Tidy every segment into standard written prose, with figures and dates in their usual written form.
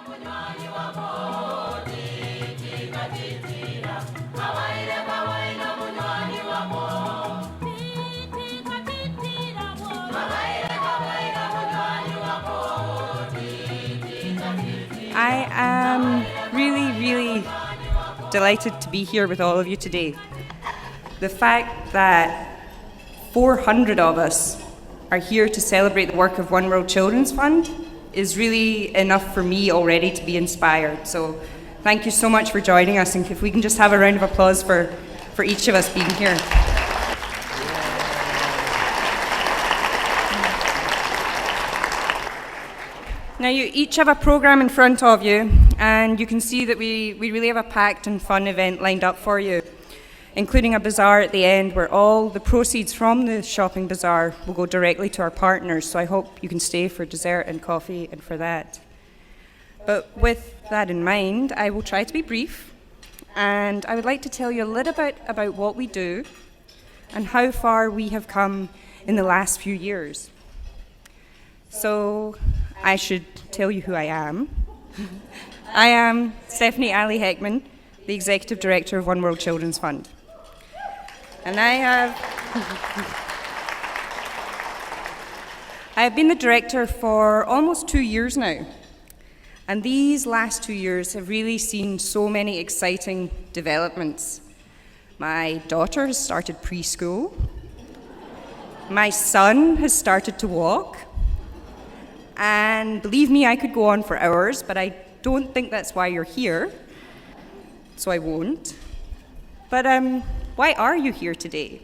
I am really delighted to be here with all of you today. The fact that 400 of us are here to celebrate the work of One World Children's Fund is really enough for me already to be inspired. So thank you so much for joining us, and if we can just have a round of applause for each of us being here. Now you each have a program in front of you, and you can see that we really have a packed and fun event lined up for you, including a bazaar at the end where all the proceeds from the shopping bazaar will go directly to our partners, so I hope you can stay for dessert and coffee and for that. But with that in mind, I will try to be brief, and I would like to tell you a little bit about what we do and how far we have come in the last few years. So I should tell you who I am. I am Stephanie Ali Hagmann, the Executive Director of One World Children's Fund. And I have been the director for almost 2 years now. And these last 2 years have really seen so many exciting developments. My daughter has started preschool. My son has started to walk. And believe me, I could go on for hours, but I don't think that's why you're here, so I won't. But why are you here today?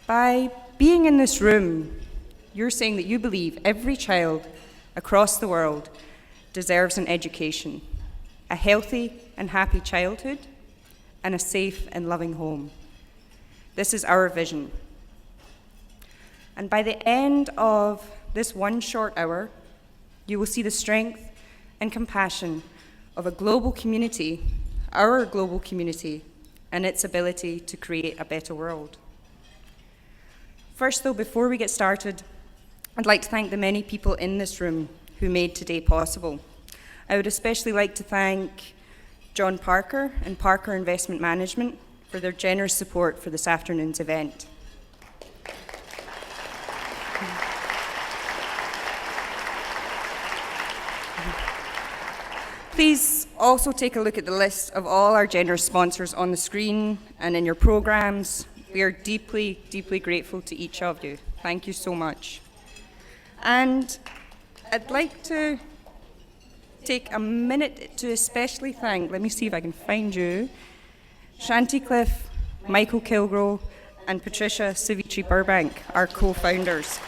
By being in this room, you're saying that you believe every child across the world deserves an education, a healthy and happy childhood, and a safe and loving home. This is our vision. And by the end of this one short hour, you will see the strength and compassion of a global community, our global community, and its ability to create a better world. First, though, before we get started, I'd like to thank the many people in this room who made today possible. I would especially like to thank John Parker and Parker Investment Management for their generous support for this afternoon's event. Please also take a look at the list of all our generous sponsors on the screen and in your programs. We are deeply grateful to each of you. Thank you so much. And I'd like to take a minute to especially thank, let me see if I can find you, Shanti Cliff, Michael Kilgro, and Patricia Civici Burbank, our co-founders.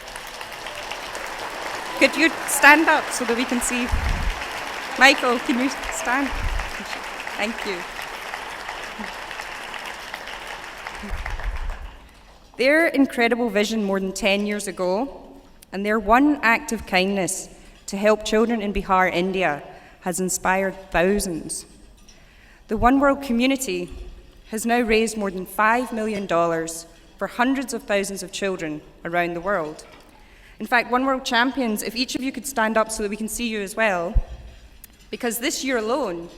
Could you stand up so that we can see? Michael, can you stand? Thank you. Their incredible vision more than 10 years ago, and their one act of kindness to help children in Bihar, India, has inspired thousands. The One World community has now raised more than $5 million for hundreds of thousands of children around the world. In fact, One World champions, if each of you could stand up so that we can see you as well, because this year alone,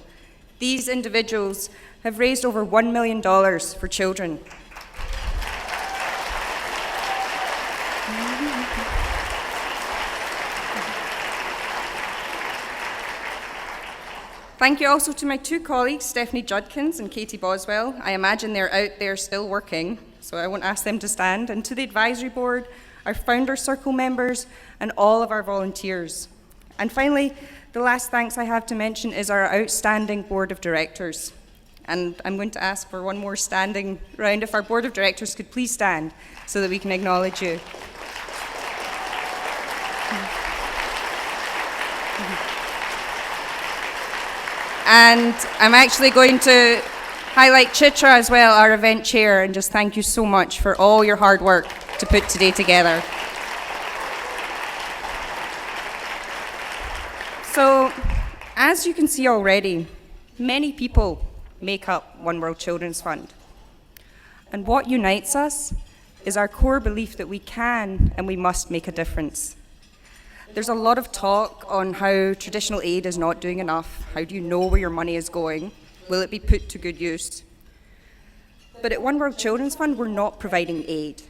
these individuals have raised over $1 million for children. Thank you also to my two colleagues, Stephanie Judkins and Katie Boswell. I imagine they're out there still working, so I won't ask them to stand. And to the advisory board, our founder circle members, and all of our volunteers. And finally, the last thanks I have to mention is our outstanding board of directors. And I'm going to ask for one more standing round. If our board of directors could please stand so that we can acknowledge you. And I'm actually going to highlight Chitra as well, our event chair, and just thank you so much for all your hard work to put today together. So, as you can see already, many people make up One World Children's Fund. And what unites us is our core belief that we can and we must make a difference. There's a lot of talk on how traditional aid is not doing enough. How do you know where your money is going? Will it be put to good use? But at One World Children's Fund, we're not providing aid.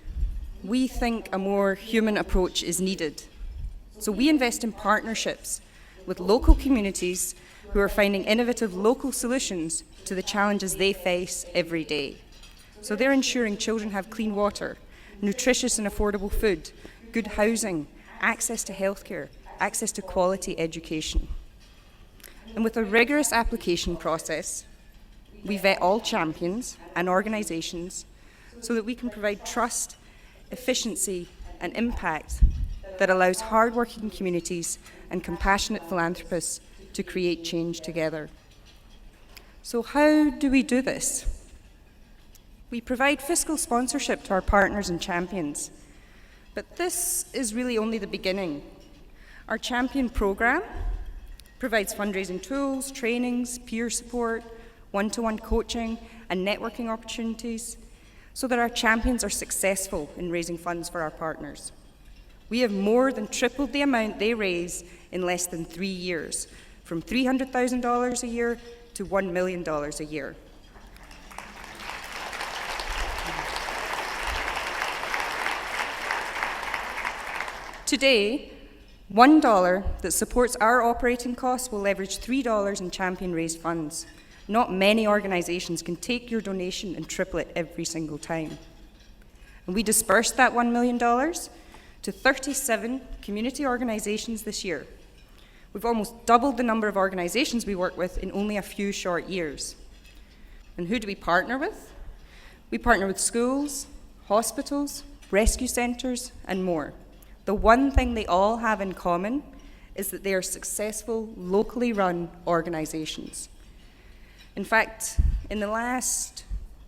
We think a more human approach is needed. So we invest in partnerships with local communities who are finding innovative local solutions to the challenges they face every day. So they're ensuring children have clean water, nutritious and affordable food, good housing, access to healthcare, access to quality education. And with a rigorous application process, we vet all champions and organisations so that we can provide trust, efficiency and impact that allows hard-working communities and compassionate philanthropists to create change together. So how do we do this? We provide fiscal sponsorship to our partners and champions. But this is really only the beginning. Our champion program provides fundraising tools, trainings, peer support, one-to-one coaching, and networking opportunities so that our champions are successful in raising funds for our partners. We have more than tripled the amount they raise in less than 3 years, from $300,000 a year to $1 million a year. Today, $1 that supports our operating costs will leverage $3 in champion-raised funds. Not many organisations can take your donation and triple it every single time. And we dispersed that $1 million to 37 community organisations this year. We've almost doubled the number of organisations we work with in only a few short years. And who do we partner with? We partner with schools, hospitals, rescue centres, and more. The one thing they all have in common is that they are successful, locally run organisations. In fact, in the last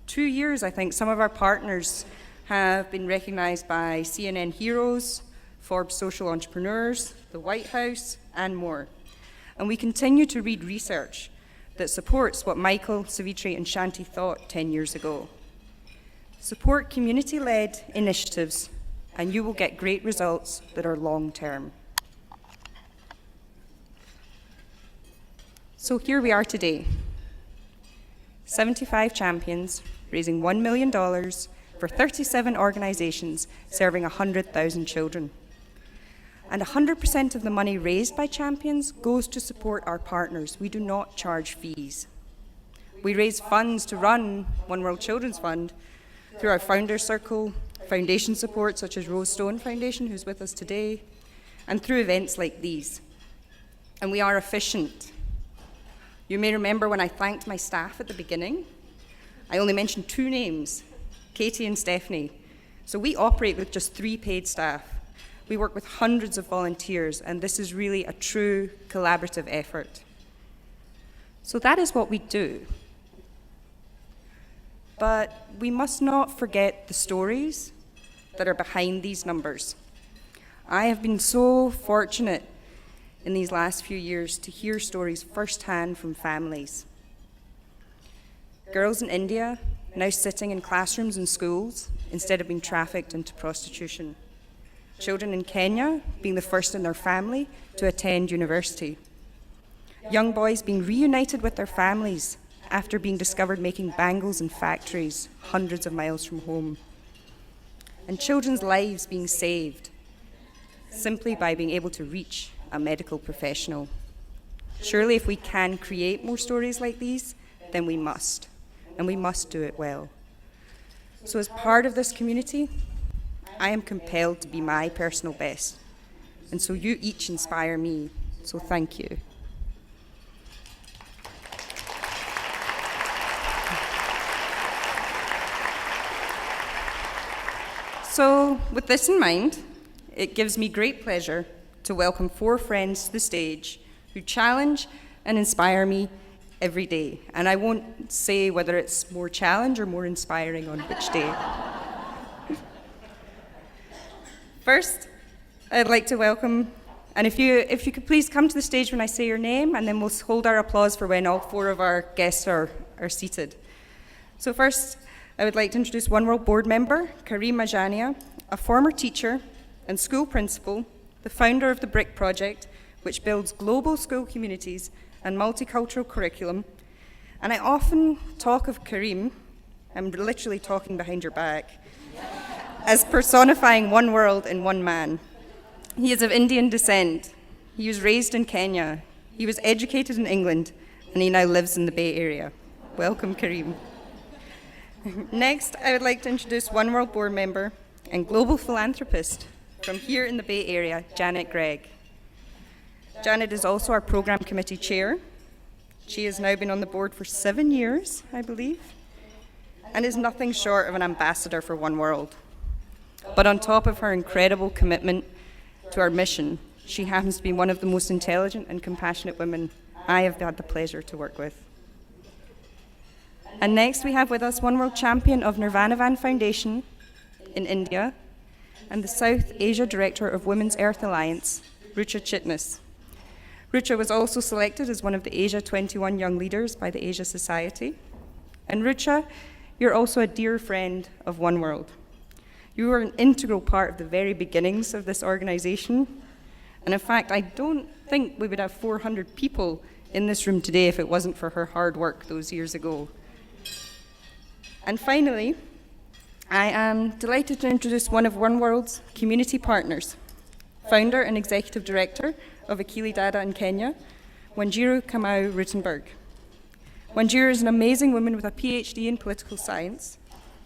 2 years, I think, some of our partners have been recognised by CNN Heroes, Forbes Social Entrepreneurs, the White House, and more. And we continue to read research that supports what Michael, Savitri, and Shanti thought 10 years ago. Support community-led initiatives and you will get great results that are long-term. So here we are today, 75 champions raising $1 million for 37 organisations serving 100,000 children. And 100% of the money raised by champions goes to support our partners. We do not charge fees. We raise funds to run One World Children's Fund through our Founders Circle, foundation support such as Rose Stone Foundation, who's with us today, and through events like these. And we are efficient. You may remember when I thanked my staff at the beginning, I only mentioned 2 names, Katie and Stephanie. So we operate with just 3 paid staff. We work with hundreds of volunteers, and this is really a true collaborative effort. So that is what we do. But we must not forget the stories that are behind these numbers. I have been so fortunate in these last few years to hear stories firsthand from families. Girls in India now sitting in classrooms and schools instead of being trafficked into prostitution. Children in Kenya being the first in their family to attend university. Young boys being reunited with their families after being discovered making bangles in factories hundreds of miles from home. And children's lives being saved simply by being able to reach a medical professional. Surely if we can create more stories like these, then we must, and we must do it well. So as part of this community, I am compelled to be my personal best, and so you each inspire me, so thank you. So with this in mind, it gives me great pleasure to welcome 4 friends to the stage who challenge and inspire me every day. And I won't say whether it's more challenge or more inspiring on which day. First, I'd like to welcome, and if you could please come to the stage when I say your name, and then we'll hold our applause for when all 4 of our guests are seated. So first, I would like to introduce One World board member, Karim Majania, a former teacher and school principal the founder of the BRIC project, which builds global school communities and multicultural curriculum. And I often talk of Karim, I'm literally talking behind your back, as personifying one world in one man. He is of Indian descent. He was raised in Kenya. He was educated in England, and he now lives in the Bay Area. Welcome, Karim. Next, I would like to introduce One World board member and global philanthropist from here in the Bay Area, Janet Gregg. Janet is also our program committee chair. She has now been on the board for 7 years, I believe, and is nothing short of an ambassador for One World. But on top of her incredible commitment to our mission, she happens to be one of the most intelligent and compassionate women I have had the pleasure to work with. And next we have with us One World champion of Nirvanavan Foundation in India and the South Asia Director of Women's Earth Alliance, Rucha Chitnis. Rucha was also selected as one of the Asia 21 Young Leaders by the Asia Society. And Rucha, you're also a dear friend of One World. You were an integral part of the very beginnings of this organization. And in fact, I don't think we would have 400 people in this room today if it wasn't for her hard work those years ago. And finally, I am delighted to introduce one of One World's community partners, founder and executive director of Akili Dada in Kenya, Wanjiru Kamau Rutenberg. Wanjiru is an amazing woman with a PhD in political science.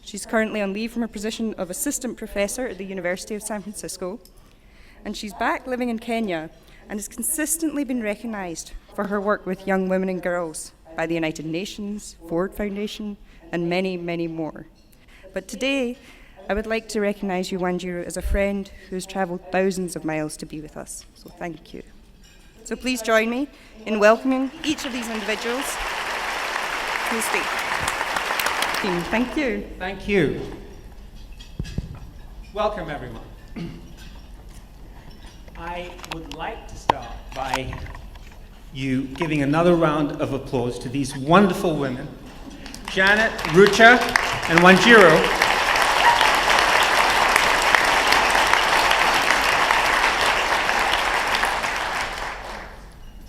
She's currently on leave from her position of assistant professor at the University of San Francisco, and she's back living in Kenya and has consistently been recognized for her work with young women and girls by the United Nations, Ford Foundation, and many, many more. But today, I would like to recognize you, Wanjiru, as a friend who has traveled thousands of miles to be with us. So thank you. So please join me in welcoming each of these individuals to the stage. Thank you. Thank you. Welcome, everyone. I would like to start by you giving another round of applause to these wonderful women, Janet, Rucha, and Wanjiru.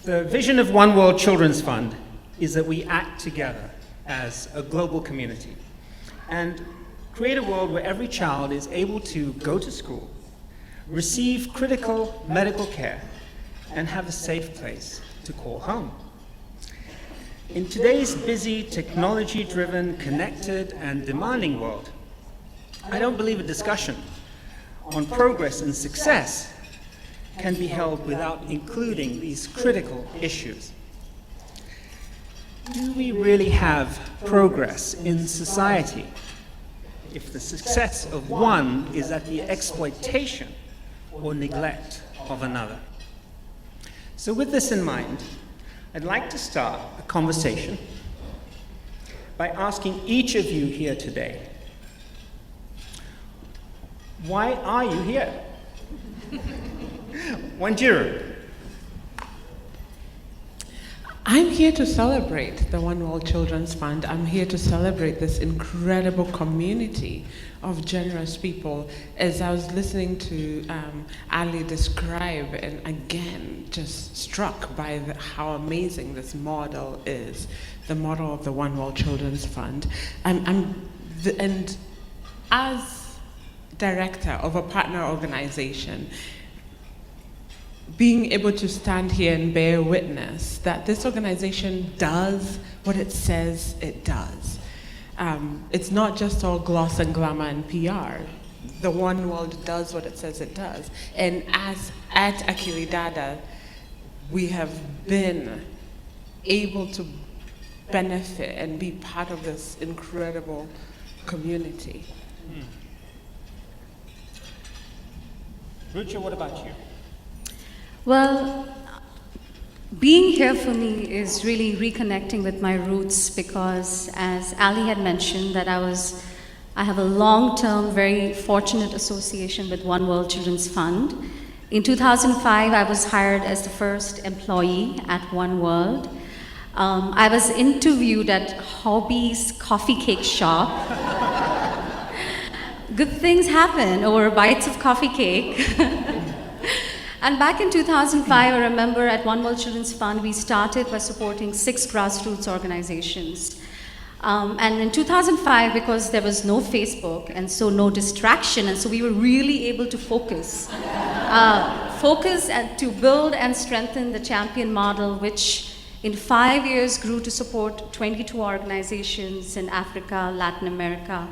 The vision of One World Children's Fund is that we act together as a global community and create a world where every child is able to go to school, receive critical medical care, and have a safe place to call home. In today's busy, technology-driven, connected, and demanding world, I don't believe a discussion on progress and success can be held without including these critical issues. Do we really have progress in society if the success of one is at the exploitation or neglect of another? So with this in mind, I'd like to start a conversation by asking each of you here today, why are you here? Wanjiru. I'm here to celebrate the One World Children's Fund. I'm here to celebrate this incredible community of generous people. As I was listening to Ali describe, and again, just struck by how amazing this model is, the model of the One World Children's Fund. And as director of a partner organization, being able to stand here and bear witness that this organization does what it says it does. It's not just all gloss and glamour and PR. The One World does what it says it does. And as at Akili Dada, we have been able to benefit and be part of this incredible community. Rucha, what about you? Well, being here for me is really reconnecting with my roots because, as Ali had mentioned, that I have a long-term, very fortunate association with One World Children's Fund. In 2005, I was hired as the first employee at One World. I was interviewed at Hobby's coffee cake shop. Good things happen over bites of coffee cake. And back in 2005, I remember at One World Children's Fund, we started by supporting 6 grassroots organizations. And in 2005, because there was no Facebook and so no distraction, and so we were really able to focus and to build and strengthen the champion model, which in 5 years grew to support 22 organizations in Africa, Latin America,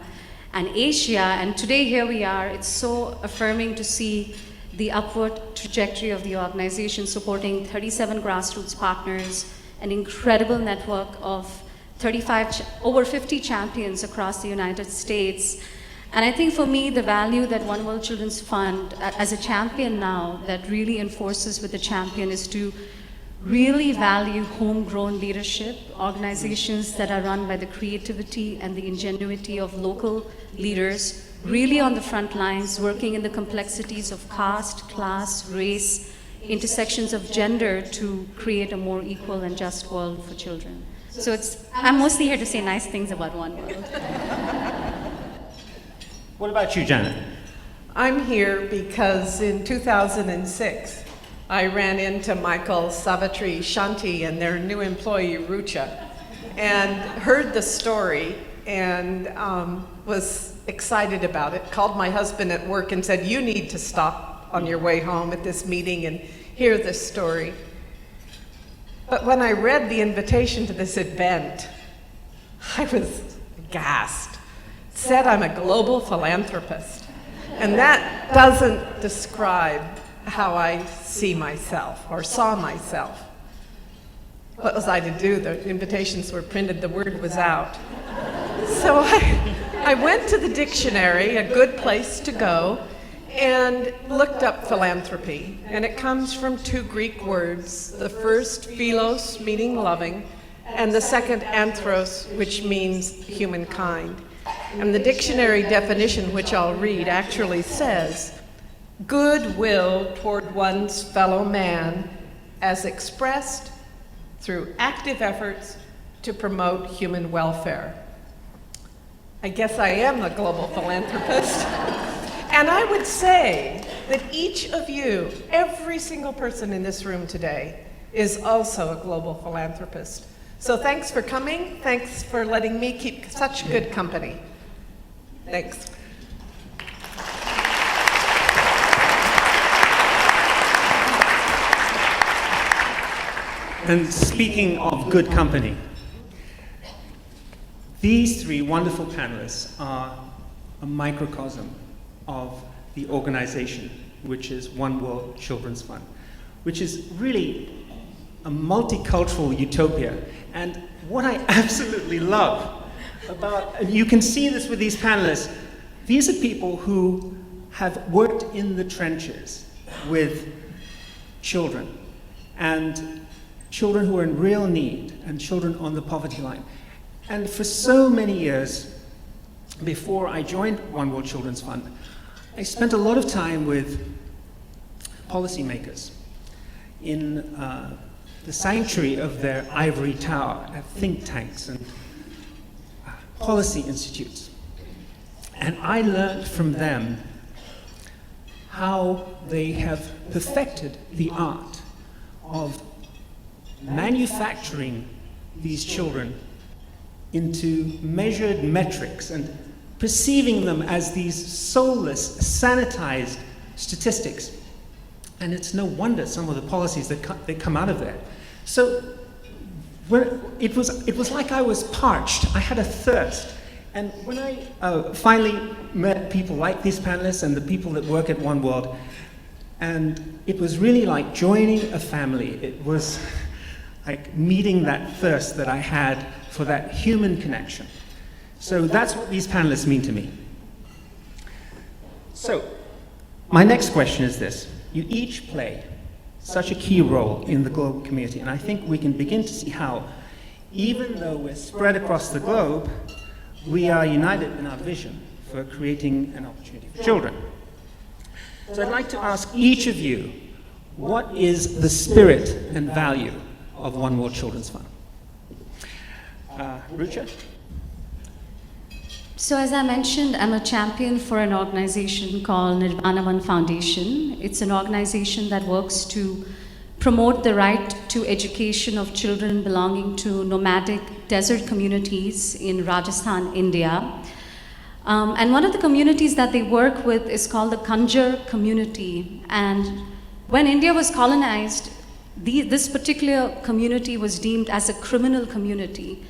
and Asia. And today here we are. It's so affirming to see the upward trajectory of the organization, supporting 37 grassroots partners, an incredible network of over 50 champions across the United States. And I think for me, the value that One World Children's Fund, as a champion now, that really enforces with the champion is to really value homegrown leadership, organizations that are run by the creativity and the ingenuity of local leaders, really on the front lines, working in the complexities of caste, class, race, intersections of gender to create a more equal and just world for children. So I'm mostly here to say nice things about One World. What about you, Janet? I'm here because in 2006, I ran into Michael, Savitri, Shanti, and their new employee, Rucha, and heard the story and was excited about it. Called my husband at work and said, "You need to stop on your way home at this meeting and hear this story." But when I read the invitation to this event, I was aghast. It said I'm a global philanthropist, and that doesn't describe how I see myself or saw myself. What was I to do? The invitations were printed, the word was out. So I went to the dictionary, a good place to go, and looked up philanthropy. And it comes from 2 Greek words, the first philos, meaning loving, and the second anthros, which means humankind. And the dictionary definition, which I'll read, actually says, goodwill toward one's fellow man as expressed through active efforts to promote human welfare. I guess I am a global philanthropist. And I would say that each of you, every single person in this room today, is also a global philanthropist. So thanks for coming. Thanks for letting me keep such good company. Thanks. And speaking of good company, these 3 wonderful panelists are a microcosm of the organization, which is One World Children's Fund, which is really a multicultural utopia. And what I absolutely love about, and you can see this with these panelists, these are people who have worked in the trenches with children, and children who are in real need, and children on the poverty line. And for so many years, before I joined One World Children's Fund, I spent a lot of time with policymakers in the sanctuary of their ivory tower at think tanks and policy institutes. And I learned from them how they have perfected the art of manufacturing these children into measured metrics and perceiving them as these soulless, sanitized statistics. And it's no wonder some of the policies that come out of there. So it was like I was parched. I had a thirst. And when I finally met people like these panelists and the people that work at One World, and it was really like joining a family. It was like meeting that thirst that I had for that human connection. So that's what these panelists mean to me. So my next question is this. You each play such a key role in the global community, and I think we can begin to see how, even though we're spread across the globe, we are united in our vision for creating an opportunity for children. So I'd like to ask each of you, what is the spirit and value of One World Children's Fund? Rucha? So as I mentioned, I'm a champion for an organization called Nirvana Foundation. It's an organization that works to promote the right to education of children belonging to nomadic desert communities in Rajasthan, India. And one of the communities that they work with is called the Kanjar community. And when India was colonized, this particular community was deemed as a criminal community.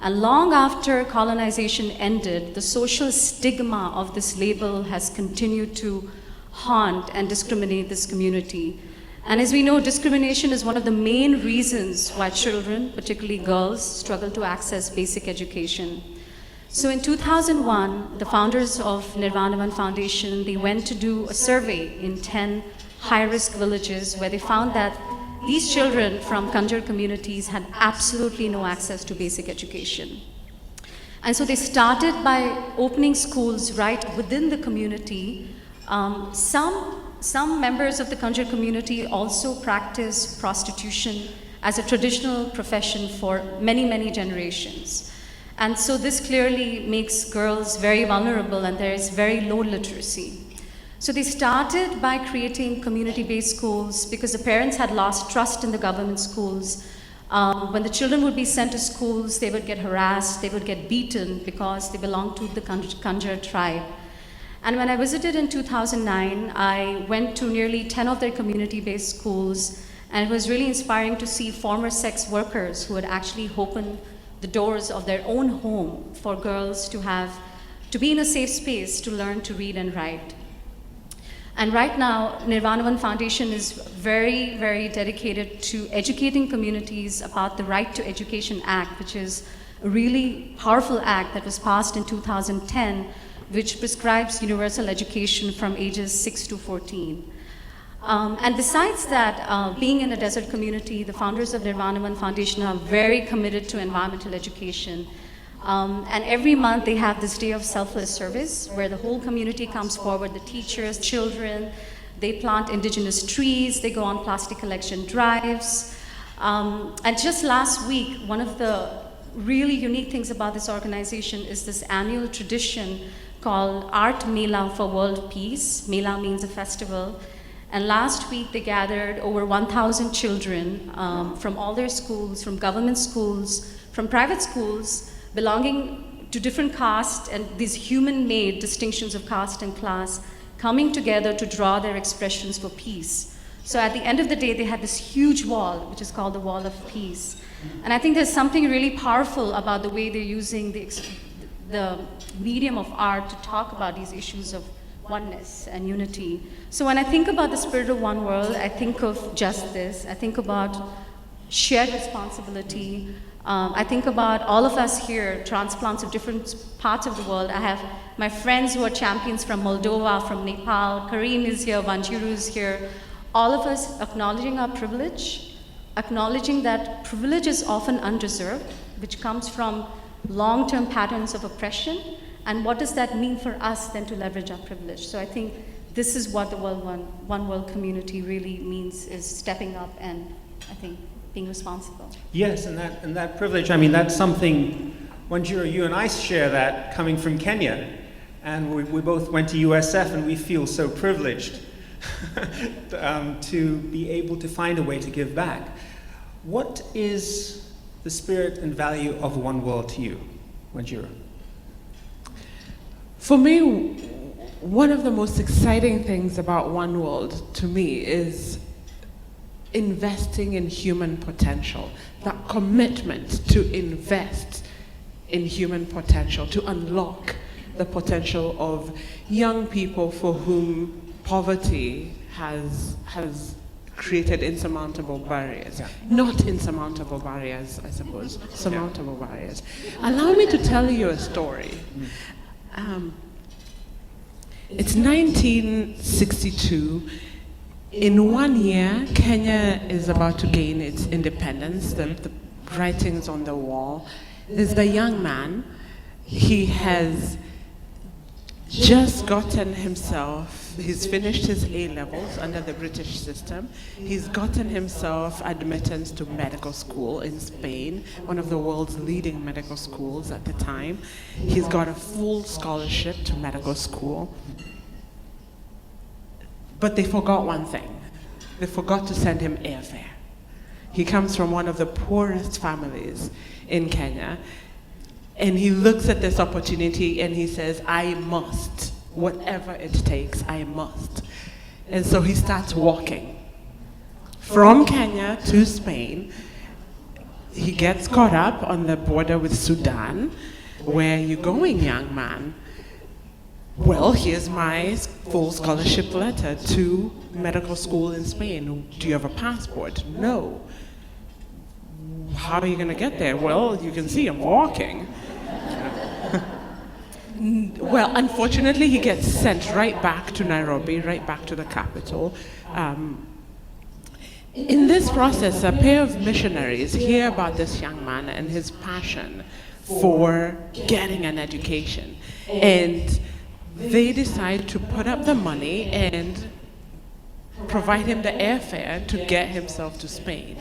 And long after colonization ended, the social stigma of this label has continued to haunt and discriminate this community. And as we know, discrimination is one of the main reasons why children, particularly girls, struggle to access basic education. So in 2001, the founders of Nirvana Foundation, they went to do a survey in 10 high-risk villages where they found that these children from Kanjar communities had absolutely no access to basic education. And so they started by opening schools right within the community. Some members of the Kanjar community also practice prostitution as a traditional profession for many, many generations. And so this clearly makes girls very vulnerable, and there is very low literacy. So they started by creating community-based schools because the parents had lost trust in the government schools. When the children would be sent to schools, they would get harassed, they would get beaten because they belonged to the Kanjar tribe. And when I visited in 2009, I went to nearly 10 of their community-based schools, and it was really inspiring to see former sex workers who had actually opened the doors of their own home for girls to be in a safe space to learn to read and write. And right now, Nirvana Foundation is very, very dedicated to educating communities about the Right to Education Act, which is a really powerful act that was passed in 2010, which prescribes universal education from ages 6 to 14. And besides that, being in a desert community, the founders of Nirvana Foundation are very committed to environmental education. And every month they have this day of selfless service where the whole community comes forward, the teachers, children, they plant indigenous trees, they go on plastic collection drives. And just last week, one of the really unique things about this organization is this annual tradition called Art Mela for World Peace. Mela means a festival. And last week they gathered over 1,000 children from all their schools, from government schools, from private schools, belonging to different castes and these human-made distinctions of caste and class, coming together to draw their expressions for peace. So at the end of the day, they had this huge wall, which is called the Wall of Peace. And I think there's something really powerful about the way they're using the medium of art to talk about these issues of oneness and unity. So when I think about the spirit of one world, I think of justice, I think about shared responsibility. I think about all of us here, transplants of different parts of the world. I have my friends who are champions from Moldova, from Nepal, Kareem is here, Vanchiru is here. All of us acknowledging our privilege, acknowledging that privilege is often undeserved, which comes from long-term patterns of oppression. And what does that mean for us then to leverage our privilege? So I think this is what the One World community really means, is stepping up and I think being responsible. Yes, and that privilege, I mean, that's something, Wanjiru, you and I share that coming from Kenya. And we both went to USF and we feel so privileged to be able to find a way to give back. What is the spirit and value of One World to you, Wanjiru? For me, one of the most exciting things about One World to me is investing in human potential, that commitment to invest in human potential, to unlock the potential of young people for whom poverty has created insurmountable barriers. Yeah. Not insurmountable barriers, I suppose, surmountable barriers. Allow me to tell you a story. It's 1962. In 1 year, Kenya is about to gain its independence. The writings on the wall. There's the young man. He has just gotten himself, he's finished his A-levels under the British system. He's gotten himself admittance to medical school in Spain, one of the world's leading medical schools at the time. He's got a full scholarship to medical school. But they forgot one thing. They forgot to send him airfare. He comes from one of the poorest families in Kenya. And he looks at this opportunity and he says, I must, whatever it takes, I must. And so he starts walking from Kenya to Spain. He gets caught up on the border with Sudan. Where are you going, young man? Well, here's my full scholarship letter to medical school in Spain. Do you have a passport? No. How are you going to get there? Well, you can see I'm walking. Well, unfortunately, he gets sent right back to Nairobi, right back to the capital. In this process, a pair of missionaries hear about this young man and his passion for getting an education. And they decide to put up the money and provide him the airfare to get himself to Spain.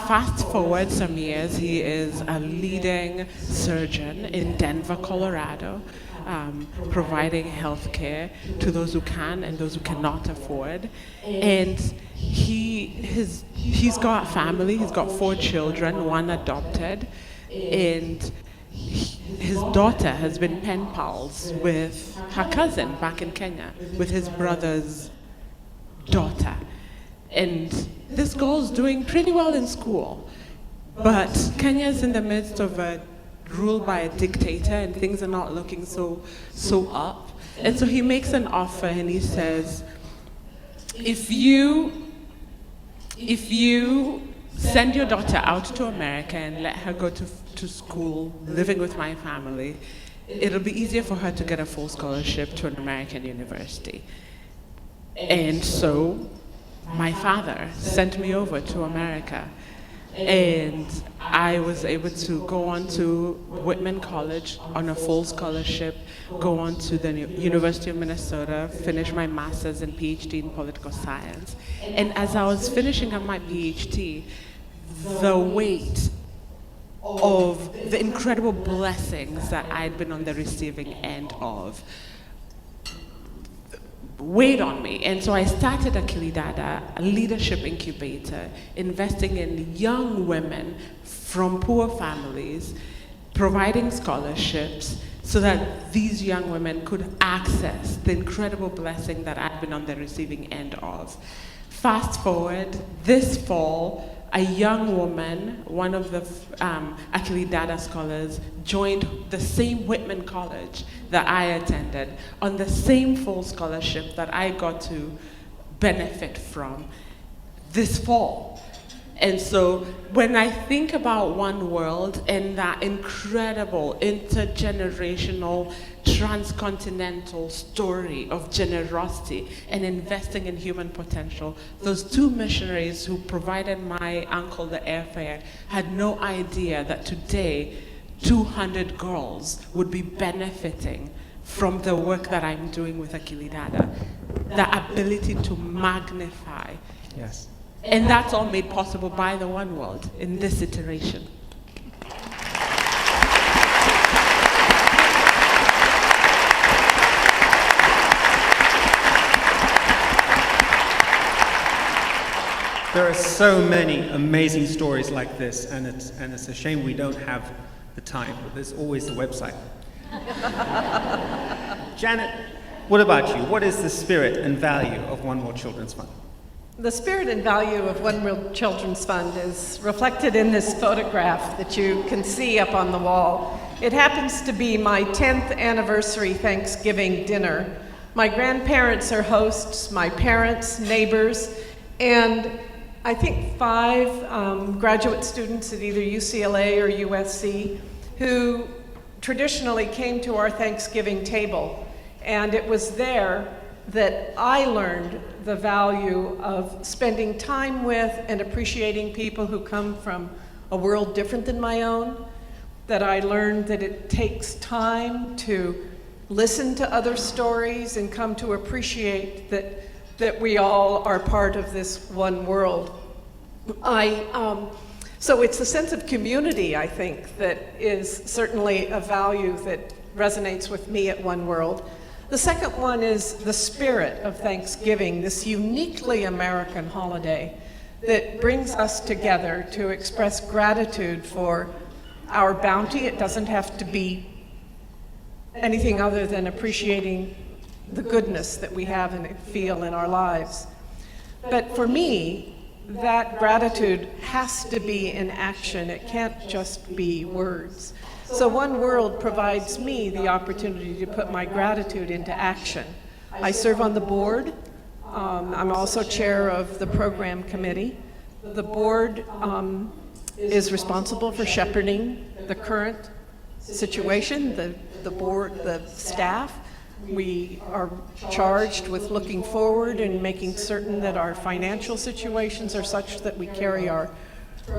Fast forward some years, he is a leading surgeon in Denver, Colorado, providing health care to those who can and those who cannot afford. And he's got family, he's got 4 children, 1 adopted, and his daughter has been pen pals with her cousin back in Kenya, with his brother's daughter. And this girl's doing pretty well in school, but Kenya's in the midst of a rule by a dictator and things are not looking so up. And so he makes an offer and he says, if you send your daughter out to America and let her go to school, living with my family, it'll be easier for her to get a full scholarship to an American university. And so my father sent me over to America, and I was able to go on to Whitman College on a full scholarship, go on to the University of Minnesota, finish my master's and PhD in political science. And as I was finishing up my PhD, the weight of the incredible blessings that I'd been on the receiving end of weighed on me. And so I started Akili Dada, a leadership incubator, investing in young women from poor families, providing scholarships so that these young women could access the incredible blessing that I'd been on the receiving end of. Fast forward, this fall, a young woman, one of the Akili Dada scholars, joined the same Whitman College that I attended on the same full scholarship that I got to benefit from this fall. And so when I think about One World and that incredible intergenerational, transcontinental story of generosity and investing in human potential, those 2 missionaries who provided my uncle the airfare had no idea that today 200 girls would be benefiting from the work that I'm doing with Akili Dada, the ability to magnify. Yes. And that's all made possible by the One World in this iteration. There are so many amazing stories like this, and it's a shame we don't have the time, but there's always the website. Janet, what about you? What is the spirit and value of One World Children's Fund? The spirit and value of One World Children's Fund is reflected in this photograph that you can see up on the wall. It happens to be my 10th anniversary Thanksgiving dinner. My grandparents are hosts, my parents, neighbors, and I think 5 graduate students at either UCLA or USC who traditionally came to our Thanksgiving table. And it was there that I learned the value of spending time with and appreciating people who come from a world different than my own, that I learned that it takes time to listen to other stories and come to appreciate that we all are part of this one world. So it's a sense of community, I think, that is certainly a value that resonates with me at One World. The second one is the spirit of Thanksgiving, this uniquely American holiday that brings us together to express gratitude for our bounty. It doesn't have to be anything other than appreciating the goodness that we have and feel in our lives. But for me, that gratitude has to be in action. It can't just be words. So One World provides me the opportunity to put my gratitude into action. I serve on the board. I'm also chair of the program committee. The board is responsible for shepherding the current situation, the board, the staff. We are charged with looking forward and making certain that our financial situations are such that we carry our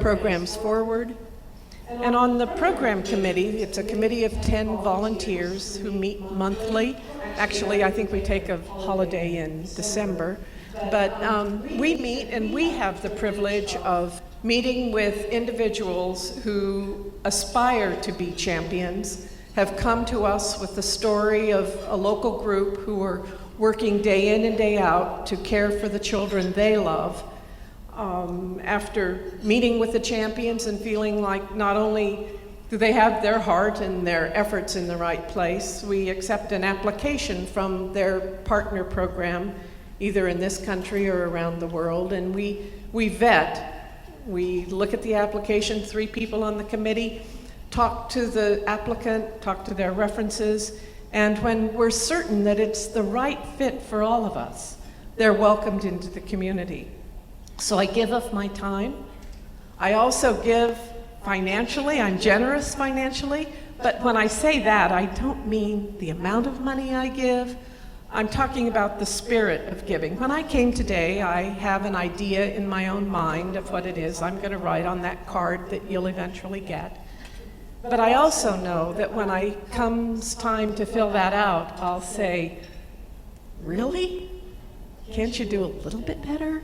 programs forward. And on the program committee, it's a committee of 10 volunteers who meet monthly. Actually, I think we take a holiday in December. But we meet and we have the privilege of meeting with individuals who aspire to be champions, have come to us with the story of a local group who are working day in and day out to care for the children they love. After meeting with the champions and feeling like not only do they have their heart and their efforts in the right place, we accept an application from their partner program, either in this country or around the world, and we vet. We look at the application, 3 people on the committee, talk to the applicant, talk to their references, and when we're certain that it's the right fit for all of us, they're welcomed into the community. So I give of my time. I also give financially. I'm generous financially, but when I say that, I don't mean the amount of money I give. I'm talking about the spirit of giving. When I came today, I have an idea in my own mind of what it is I'm going to write on that card that you'll eventually get. But I also know that when it comes time to fill that out, I'll say, really? Can't you do a little bit better?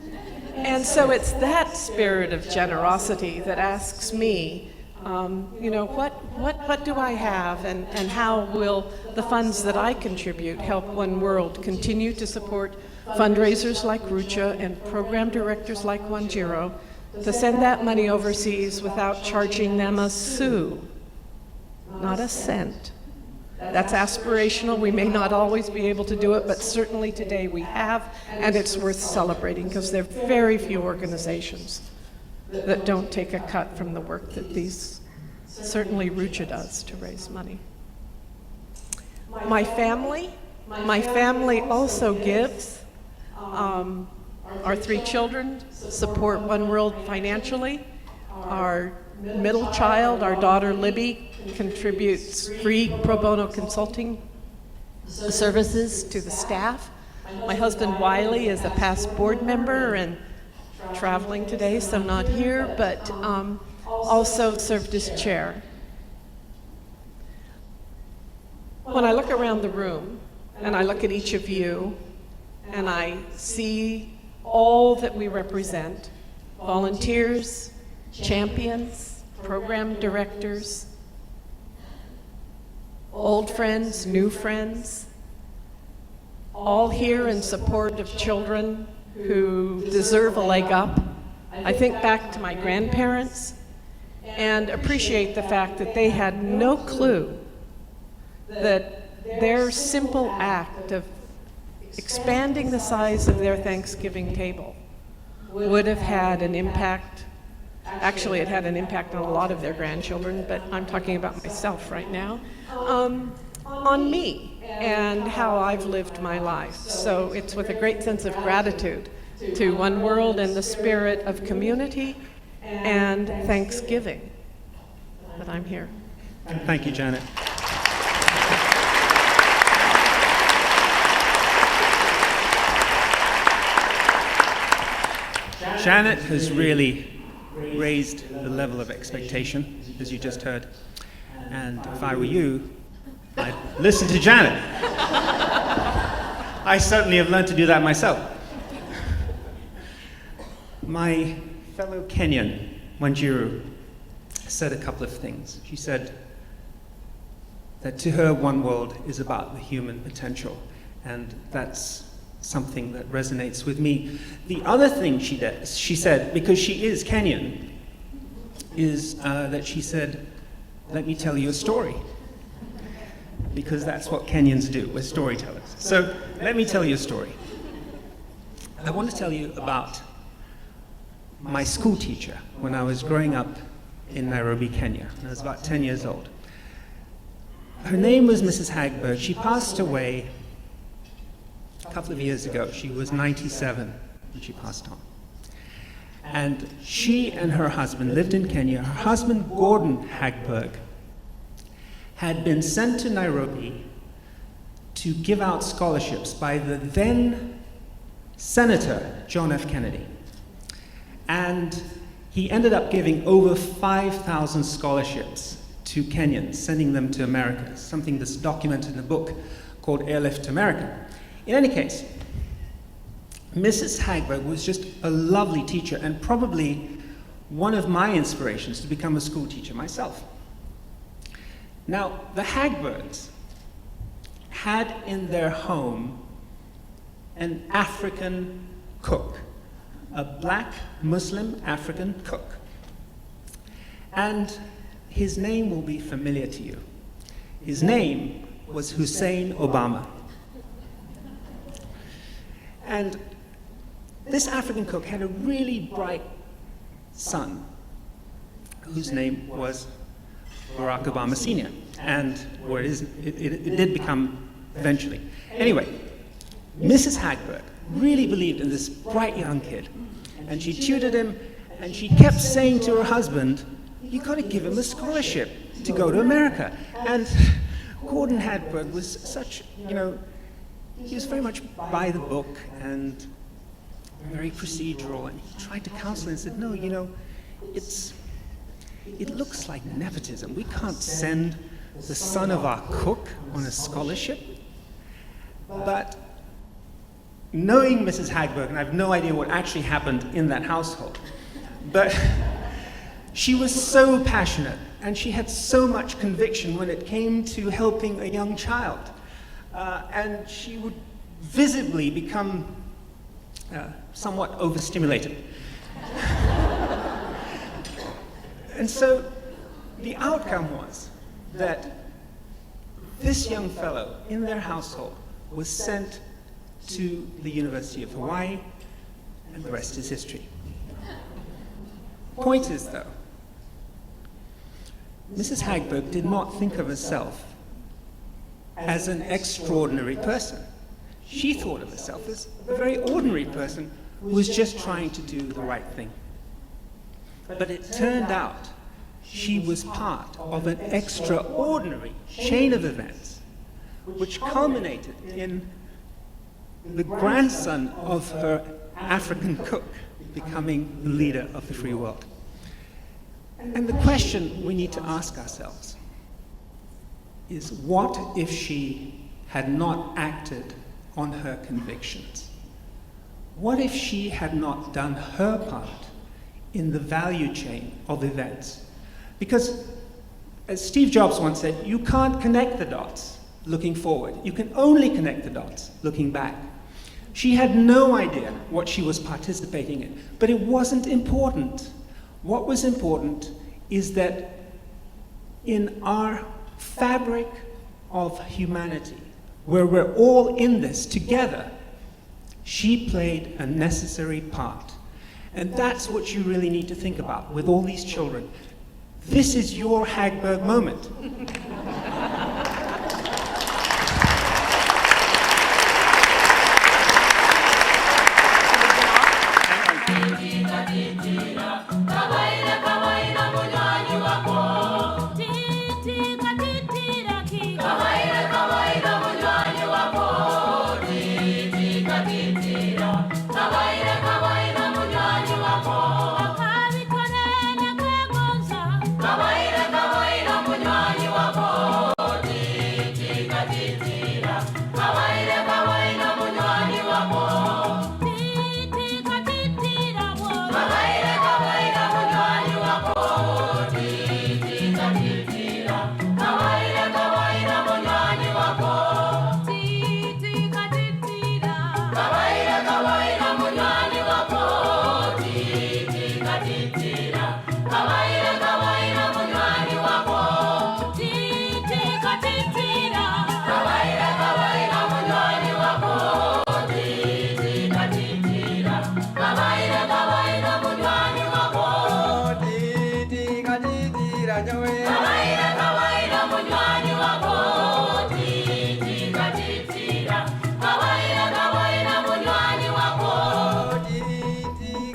And so it's that spirit of generosity that asks me, what do I have and how will the funds that I contribute help One World continue to support fundraisers like Rucha and program directors like One Giro to send that money overseas without charging them a sou, not a cent. That's aspirational. We may not always be able to do it, but certainly today we have, and it's worth celebrating because there are very few organizations that don't take a cut from the work that certainly Rucha does to raise money. My family also gives. Our 3 children support One World financially. Our middle child, our daughter Libby, contributes free pro bono consulting services to the staff. My husband Wiley is a past board member and traveling today, so not here, but also served as chair. When I look around the room and I look at each of you and I see all that we represent, volunteers, champions, program directors, old friends, new friends, all here in support of children who deserve a leg up. I think back to my grandparents and appreciate the fact that they had no clue that their simple act of expanding the size of their Thanksgiving table would have had an impact. Actually, it had an impact on a lot of their grandchildren, but I'm talking about myself right now, on me and how I've lived my life. So it's with a great sense of gratitude to One World and the spirit of community and Thanksgiving that I'm here. Thank you, Janet. Janet has really raised the level of expectation, as you just heard. And if I were you, I listen to Janet. I certainly have learned to do that myself. My fellow Kenyan, Wanjiru, said a couple of things. She said that to her, one world is about the human potential, and that's something that resonates with me. The other thing she said, because she is Kenyan, is that she said, let me tell you a story. Because that's what Kenyans do, we're storytellers. So let me tell you a story. I want to tell you about my school teacher when I was growing up in Nairobi, Kenya. I was about 10 years old. Her name was Mrs. Hagberg. She passed away a couple of years ago. She was 97 when she passed on. And she and her husband lived in Kenya. Her husband, Gordon Hagberg, had been sent to Nairobi to give out scholarships by the then Senator John F. Kennedy. And he ended up giving over 5,000 scholarships to Kenyans, sending them to America, something that's documented in a book called Airlift to America. In any case, Mrs. Hagberg was just a lovely teacher and probably one of my inspirations to become a school teacher myself. Now, the Hagbergs had in their home an African cook, a black Muslim African cook. And his name will be familiar to you. His name was Hussein Obama. And this African cook had a really bright son whose name was Barack Obama Sr. Or it did become eventually. Anyway, Mrs. Hagberg really believed in this bright young kid. And she tutored him, and she kept saying to her husband, you got to give him a scholarship to go to America. And Gordon Hagberg was such, he was very much by the book and very procedural, and he tried to counsel and said, no, it looks like nepotism. We can't send the son of our cook on a scholarship. But knowing Mrs. Hagberg, and I have no idea what actually happened in that household, but she was so passionate and she had so much conviction when it came to helping a young child. And she would visibly become somewhat overstimulated. And so the outcome was that this young fellow in their household was sent to the University of Hawaii, and the rest is history. Point is, though, Mrs. Hagberg did not think of herself as an extraordinary person. She thought of herself as a very ordinary person who was just trying to do the right thing. But it turned out she was part of an extraordinary chain of events which culminated in the grandson of her African cook becoming the leader of the free world. And the question we need to ask ourselves is, what if she had not acted on her convictions? What if she had not done her part in the value chain of events? Because, as Steve Jobs once said, you can't connect the dots looking forward. You can only connect the dots looking back. She had no idea what she was participating in, but it wasn't important. What was important is that in our fabric of humanity, where we're all in this together, she played a necessary part. And that's what you really need to think about with all these children. This is your Hagberg moment. Kawaida, kawaida, munywanyi wako. It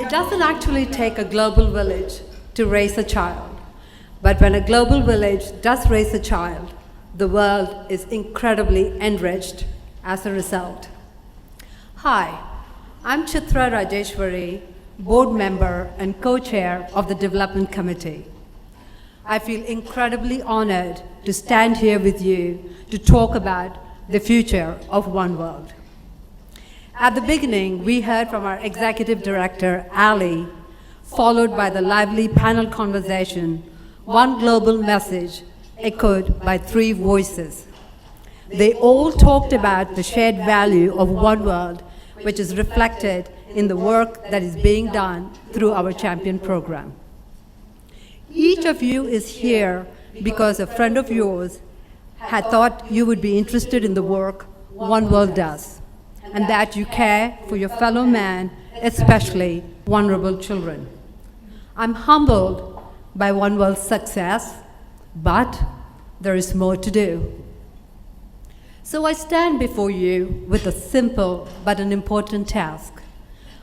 doesn't actually take a global village to raise a child. But when a global village does raise a child, the world is incredibly enriched as a result. Hi, I'm Chitra Rajeshwari, board member and co-chair of the Development Committee. I feel incredibly honored to stand here with you to talk about the future of One World. At the beginning, we heard from our executive director, Ali, followed by the lively panel conversation, one global message echoed by three voices. They all talked about the shared value of One World, which is reflected in the work that is being done through our Champion program. Each of you is here because a friend of yours had thought you would be interested in the work One World does, and that you care for your fellow man, especially vulnerable children. I'm humbled by One World's success, but there is more to do. So I stand before you with a simple but an important task,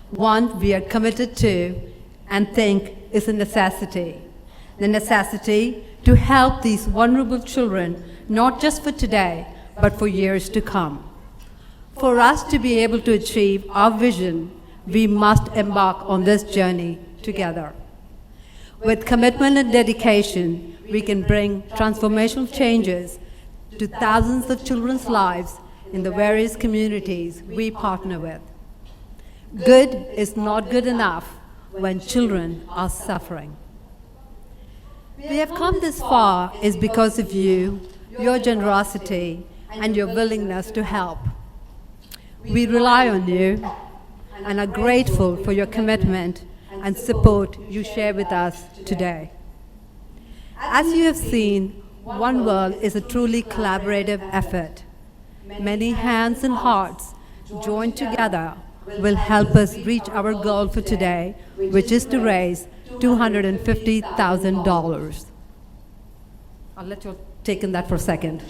one we are committed to and think is a necessity. The necessity to help these vulnerable children, not just for today, but for years to come. For us to be able to achieve our vision, we must embark on this journey together. With commitment and dedication, we can bring transformational changes to thousands of children's lives in the various communities we partner with. Good is not good enough when children are suffering. We have come this far is because of you, your generosity, and your willingness to help. We rely on you and are grateful for your commitment and support you share with us today. As you have seen, One World is a truly collaborative effort. Many hands and hearts joined together will help us reach our goal for today, which is to raise $250,000. I'll let you take in that for a second.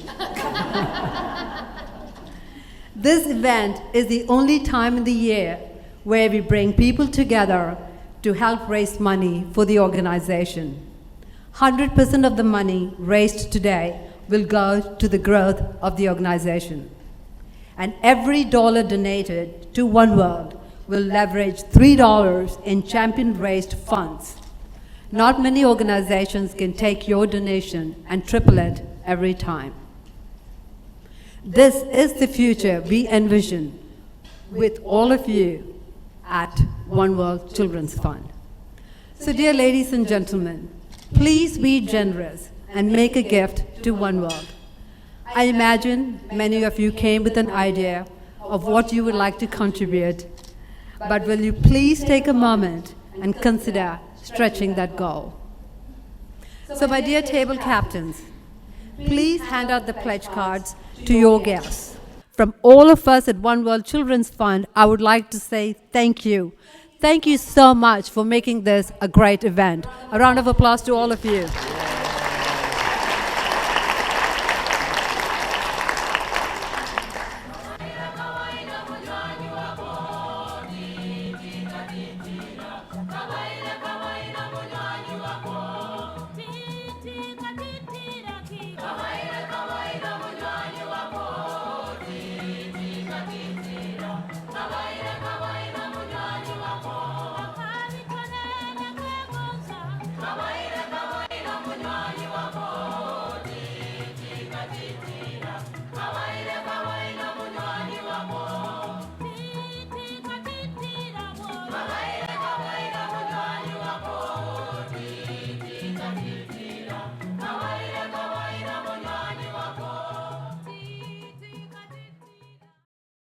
This event is the only time in the year where we bring people together to help raise money for the organization. 100% of the money raised today will go to the growth of the organization. And every dollar donated to One World will leverage $3 in champion-raised funds. Not many organizations can take your donation and triple it every time. This is the future we envision with all of you at One World Children's Fund. So dear ladies and gentlemen, please be generous and make a gift to One World. I imagine many of you came with an idea of what you would like to contribute, but will you please take a moment and consider stretching that goal? So my dear table captains, please hand out the pledge cards to your guests. From all of us at One World Children's Fund, I would like to say thank you. Thank you so much for making this a great event. A round of applause to all of you.